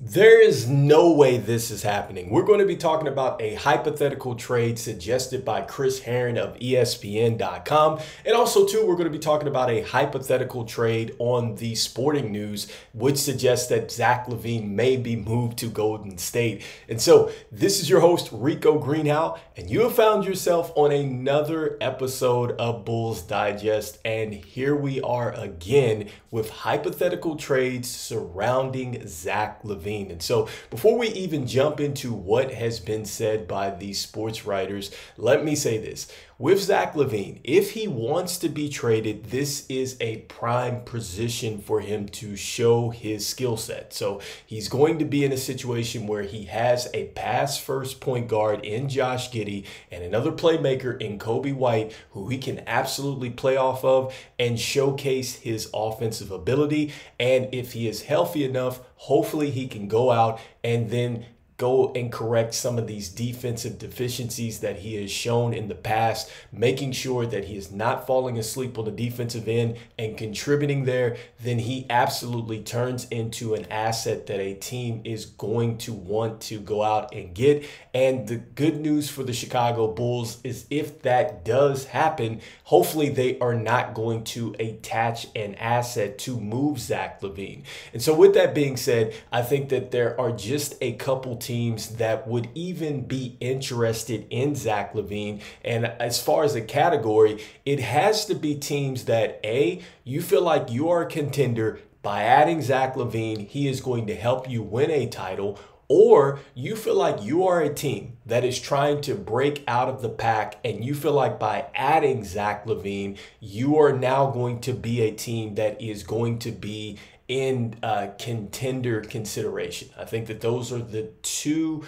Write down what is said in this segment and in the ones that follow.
There is no way this is happening. We're going to be talking about a hypothetical trade suggested by Chris Herron of ESPN.com. And also, too, we're going to be talking about a hypothetical trade on the Sporting News, which suggests that Zach LaVine may be moved to Golden State. And so, this is your host, Rico Greenhowe, and you have found yourself on another episode of Bulls Digest. And here we are again with hypothetical trades surrounding Zach LaVine. And so before we even jump into what has been said by these sports writers, let me say this. With Zach LaVine, if he wants to be traded, this is a prime position for him to show his skill set. So he's going to be in a situation where he has a pass-first point guard in Josh Giddey and another playmaker in Kobe White who he can absolutely play off of and showcase his offensive ability. And if he is healthy enough, hopefully he can go out and then go and correct some of these defensive deficiencies that he has shown in the past, making sure that he is not falling asleep on the defensive end and contributing there. Then he absolutely turns into an asset that a team is going to want to go out and get. And the good news for the Chicago Bulls is if that does happen, hopefully they are not going to attach an asset to move Zach LaVine. And so with that being said, I think that there are just a couple teams that would even be interested in Zach LaVine. And as far as a category, it has to be teams that, A, you feel like you are a contender. By adding Zach LaVine, he is going to help you win a title. Or you feel like you are a team that is trying to break out of the pack and you feel like by adding Zach LaVine, you are now going to be a team that is going to be in contender consideration. I think that those are the two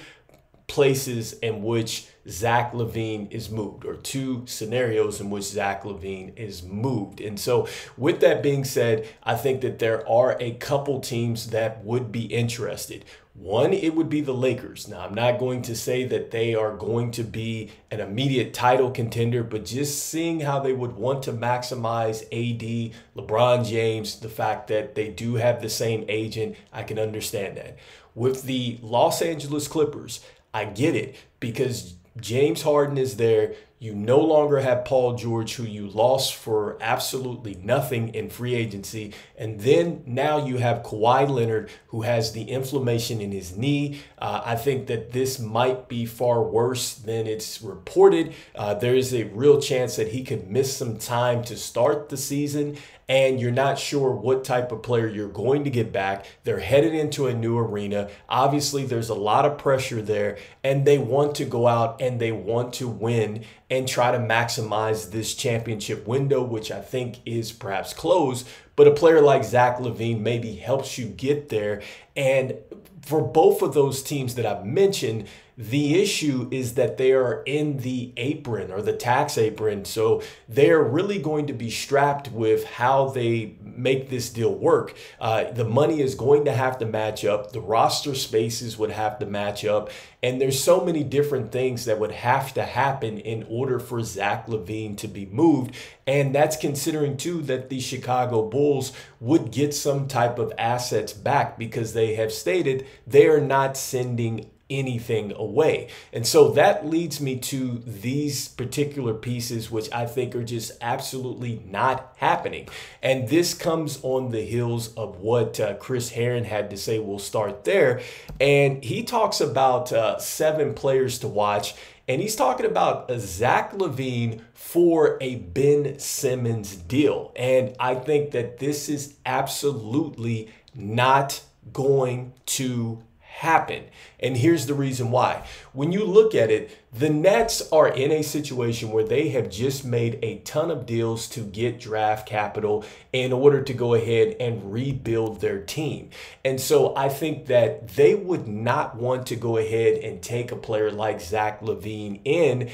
places in which Zach LaVine is moved, or two scenarios in which Zach LaVine is moved. And so with that being said, I think that there are a couple teams that would be interested. One, it would be the Lakers. Now, I'm not going to say that they are going to be an immediate title contender, but just seeing how they would want to maximize AD, LeBron James, the fact that they do have the same agent, I can understand that. With the Los Angeles Clippers, I get it because James Harden is there. You no longer have Paul George, who you lost for absolutely nothing in free agency. And then now you have Kawhi Leonard, who has the inflammation in his knee. I think that this might be far worse than it's reported. There is a real chance that he could miss some time to start the season. And you're not sure what type of player you're going to get back. They're headed into a new arena. Obviously, there's a lot of pressure there, and they want to go out and they want to win and try to maximize this championship window, which I think is perhaps closed. But a player like Zach LaVine maybe helps you get there. And for both of those teams that I've mentioned, the issue is that they are in the apron, or the tax apron. So they're really going to be strapped with how they make this deal work. The money is going to have to match up. The roster spaces would have to match up. And there's so many different things that would have to happen in order for Zach LaVine to be moved. And that's considering, too, that the Chicago Bulls would get some type of assets back because they have stated they are not sending anything away. And so that leads me to these particular pieces, which I think are just absolutely not happening. And this comes on the heels of what Chris Herron had to say. We'll start there. And he talks about 7 players to watch. And he's talking about a Zach LaVine for a Ben Simmons deal. And I think that this is absolutely not going to happen. And here's the reason why. When you look at it, the Nets are in a situation where they have just made a ton of deals to get draft capital in order to go ahead and rebuild their team. And so I think that they would not want to go ahead and take a player like Zach LaVine in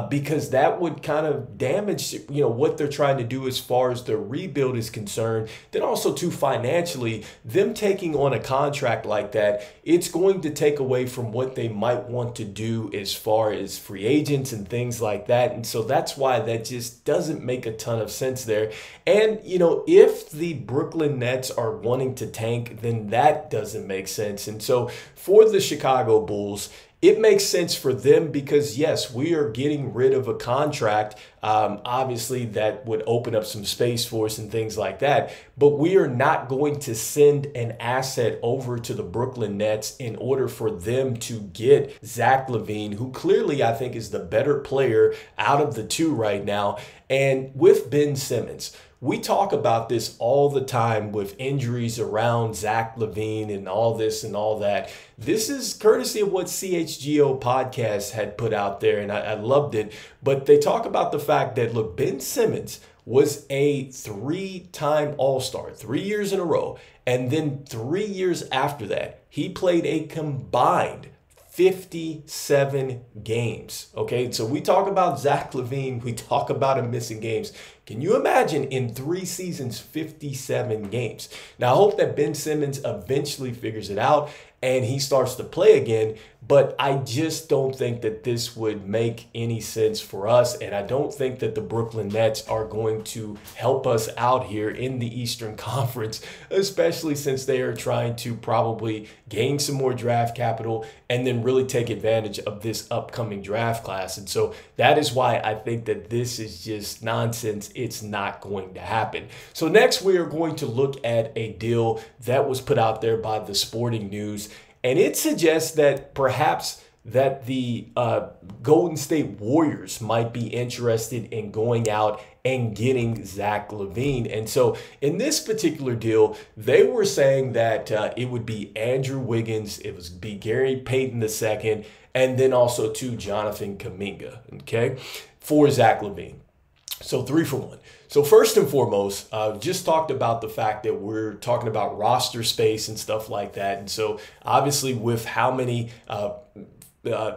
because that would kind of damage, what they're trying to do as far as their rebuild is concerned. Then also too, financially, them taking on a contract like that, it's going to take away from what they might want to do as far as free agents and things like that. And so that's why that just doesn't make a ton of sense there. And, if the Brooklyn Nets are wanting to tank, then that doesn't make sense. And so for the Chicago Bulls, it makes sense for them because, yes, we are getting rid of a contract. Obviously, that would open up some space for us and things like that. But we are not going to send an asset over to the Brooklyn Nets in order for them to get Zach LaVine, who clearly I think is the better player out of the two right now. And with Ben Simmons, we talk about this all the time with injuries around Zach LaVine and all this and all that. This is courtesy of what CHGO podcast had put out there, and I loved it. But they talk about the fact that, look, Ben Simmons was a 3-time All-Star, 3 years in a row. And then 3 years after that, he played a combined 57 games. Okay, so we talk about Zach LaVine, we talk about him missing games. Can you imagine in 3 seasons, 57 games? Now, I hope that Ben Simmons eventually figures it out and he starts to play again, but I just don't think that this would make any sense for us, and I don't think that the Brooklyn Nets are going to help us out here in the Eastern Conference, especially since they are trying to probably gain some more draft capital and then really take advantage of this upcoming draft class. And so that is why I think that this is just nonsense. It's not going to happen. So next we are going to look at a deal that was put out there by the Sporting News, and it suggests that perhaps that the Golden State Warriors might be interested in going out and getting Zach LaVine. And so in this particular deal, they were saying that it would be Andrew Wiggins, it would be Gary Payton II, and then also to Jonathan Kuminga, okay, for Zach LaVine. So 3 for 1. So first and foremost, just talked about the fact that we're talking about roster space and stuff like that. And so obviously with how many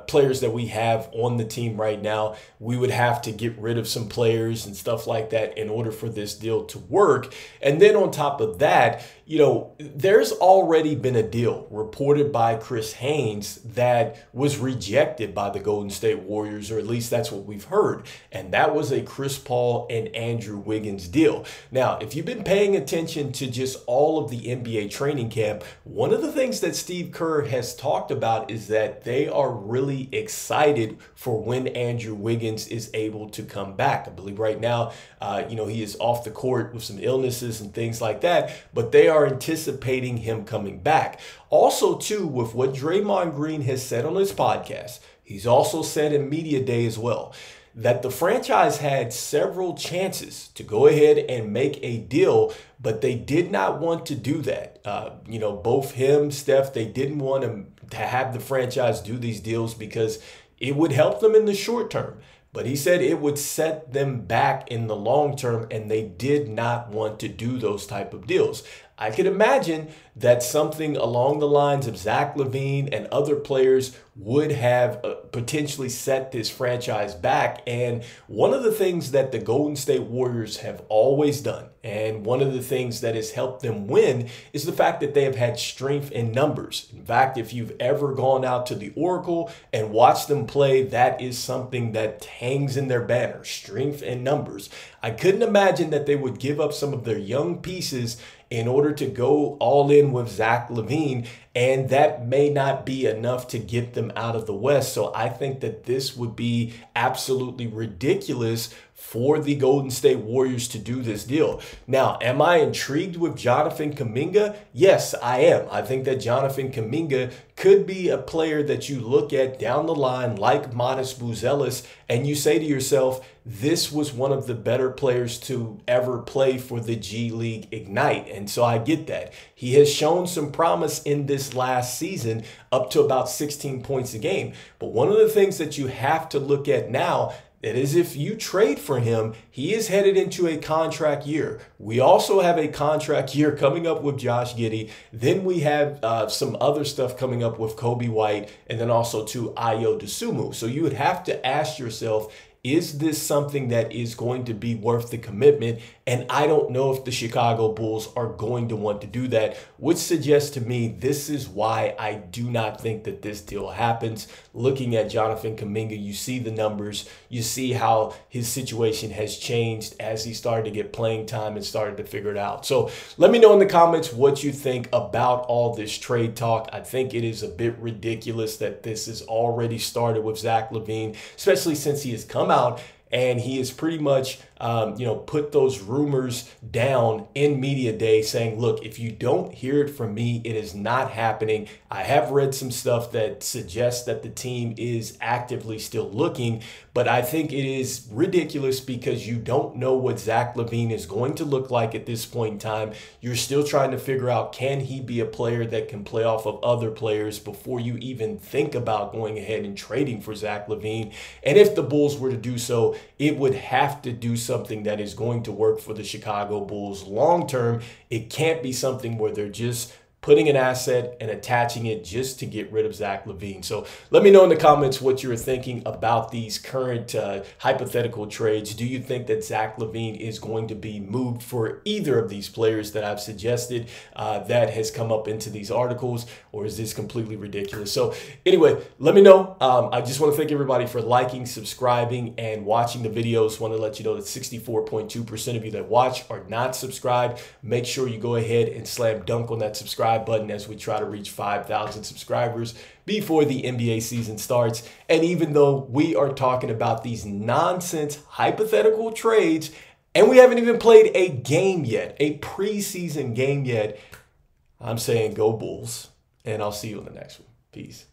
players that we have on the team right now, we would have to get rid of some players and stuff like that in order for this deal to work. And then on top of that, there's already been a deal reported by Chris Haynes that was rejected by the Golden State Warriors, or at least that's what we've heard. And that was a Chris Paul and Andrew Wiggins deal. Now, if you've been paying attention to just all of the NBA training camp, one of the things that Steve Kerr has talked about is that they are really excited for when Andrew Wiggins is able to come back. I believe right now, he is off the court with some illnesses and things like that, but they are anticipating him coming back. Also, too, with what Draymond Green has said on his podcast, he's also said in media day as well, that the franchise had several chances to go ahead and make a deal, but they did not want to do that. Both him, Steph, they didn't want to have the franchise do these deals because it would help them in the short term. But he said it would set them back in the long term, and they did not want to do those type of deals. I could imagine that something along the lines of Zach LaVine and other players would have potentially set this franchise back. And one of the things that the Golden State Warriors have always done, and one of the things that has helped them win, is the fact that they have had strength in numbers. In fact, if you've ever gone out to the Oracle and watched them play, that is something that hangs in their banner, strength in numbers. I couldn't imagine that they would give up some of their young pieces in order to go all in with Zach LaVine, and that may not be enough to get them out of the West. So I think that this would be absolutely ridiculous for the Golden State Warriors to do this deal. Now, am I intrigued with Jonathan Kuminga? Yes, I am. I think that Jonathan Kuminga could be a player that you look at down the line like Manas Buzelis, and you say to yourself, this was one of the better players to ever play for the G League Ignite. And so I get that. He has shown some promise in this last season, up to about 16 points a game. But one of the things that you have to look at now, that is, if you trade for him, he is headed into a contract year. We also have a contract year coming up with Josh Giddey. Then we have some other stuff coming up with Kobe White, and then also to Ayo Dosunmu. So you would have to ask yourself, Is this something that is going to be worth the commitment? And I don't know if the Chicago Bulls are going to want to do that, which suggests to me this is why I do not think that this deal happens. Looking at Jonathan Kuminga, you see the numbers, you see how his situation has changed as he started to get playing time and started to figure it out. So let me know in the comments what you think about all this trade talk. I think it is a bit ridiculous that this has already started with Zach LaVine, especially since he has come out and he has pretty much, put those rumors down in media day saying, look, if you don't hear it from me, it is not happening. I have read some stuff that suggests that the team is actively still looking, but I think it is ridiculous because you don't know what Zach LaVine is going to look like at this point in time. You're still trying to figure out, can he be a player that can play off of other players before you even think about going ahead and trading for Zach LaVine? And if the Bulls were to do so, it would have to do something that is going to work for the Chicago Bulls long term. It can't be something where they're just putting an asset and attaching it just to get rid of Zach LaVine. So let me know in the comments what you're thinking about these current hypothetical trades. Do you think that Zach LaVine is going to be moved for either of these players that I've suggested that has come up into these articles, or is this completely ridiculous? So anyway, let me know. I just want to thank everybody for liking, subscribing, and watching the videos. Want to let you know that 64.2% of you that watch are not subscribed. Make sure you go ahead and slam dunk on that subscribe button as we try to reach 5,000 subscribers before the NBA season starts. And even though we are talking about these nonsense hypothetical trades, and we haven't even played a game yet, a preseason game yet, I'm saying go Bulls, and I'll see you in the next one. Peace.